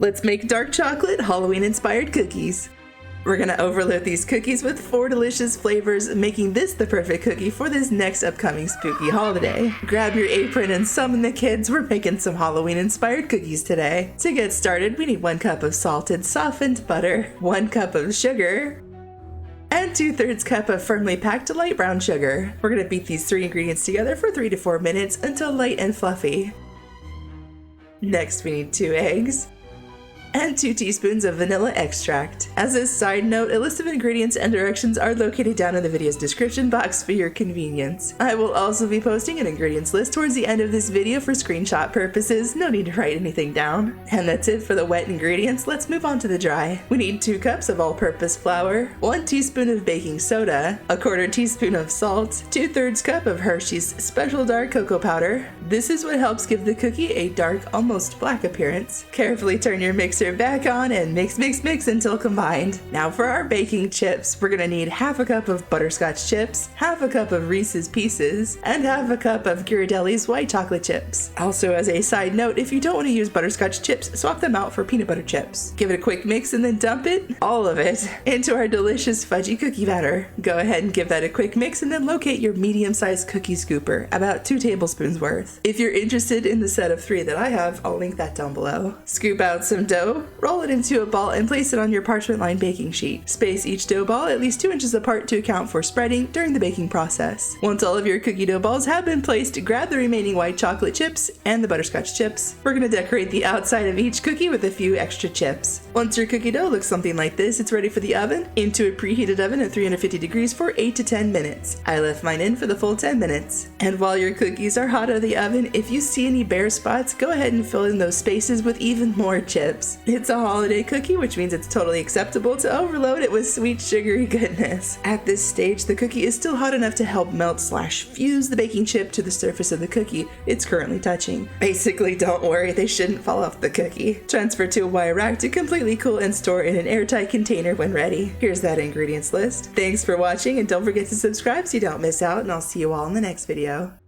Let's make dark chocolate Halloween-inspired cookies. We're gonna overload these cookies with 4 delicious flavors, making this the perfect cookie for this next upcoming spooky holiday. Grab your apron and summon the kids, we're making some Halloween-inspired cookies today. To get started, we need 1 cup of salted softened butter, 1 cup of sugar, and 2/3 cup of firmly packed light brown sugar. We're gonna beat these 3 ingredients together for 3 to 4 minutes until light and fluffy. Next, we need 2 eggs, and 2 teaspoons of vanilla extract. As a side note, a list of ingredients and directions are located down in the video's description box for your convenience. I will also be posting an ingredients list towards the end of this video for screenshot purposes, no need to write anything down. And that's it for the wet ingredients, let's move on to the dry. We need 2 cups of all-purpose flour, 1 teaspoon of baking soda, 1/4 teaspoon of salt, 2/3 cup of Hershey's special dark cocoa powder. This is what helps give the cookie a dark, almost black appearance. Carefully turn your mixer back on and mix until combined. Now for our baking chips, we're gonna need 1/2 cup of butterscotch chips, 1/2 cup of Reese's Pieces, and 1/2 cup of Ghirardelli's white chocolate chips. Also, as a side note, if you don't want to use butterscotch chips, swap them out for peanut butter chips. Give it a quick mix and then dump it, all of it, into our delicious fudgy cookie batter. Go ahead and give that a quick mix and then locate your medium-sized cookie scooper, about 2 tablespoons worth. If you're interested in the set of 3 that I have, I'll link that down below. Scoop out some dough, roll it into a ball and place it on your parchment-lined baking sheet. Space each dough ball at least 2 inches apart to account for spreading during the baking process. Once all of your cookie dough balls have been placed, grab the remaining white chocolate chips and the butterscotch chips. We're going to decorate the outside of each cookie with a few extra chips. Once your cookie dough looks something like this, it's ready for the oven. Into a preheated oven at 350 degrees for 8 to 10 minutes. I left mine in for the full 10 minutes. And while your cookies are hot out of the oven, if you see any bare spots, go ahead and fill in those spaces with even more chips. It's a holiday cookie, which means it's totally acceptable to overload it with sweet sugary goodness. At this stage, the cookie is still hot enough to help melt/fuse the baking chip to the surface of the cookie it's currently touching. Basically, don't worry, they shouldn't fall off the cookie. Transfer to a wire rack to completely cool and store in an airtight container when ready. Here's that ingredients list. Thanks for watching, and don't forget to subscribe so you don't miss out, and I'll see you all in the next video.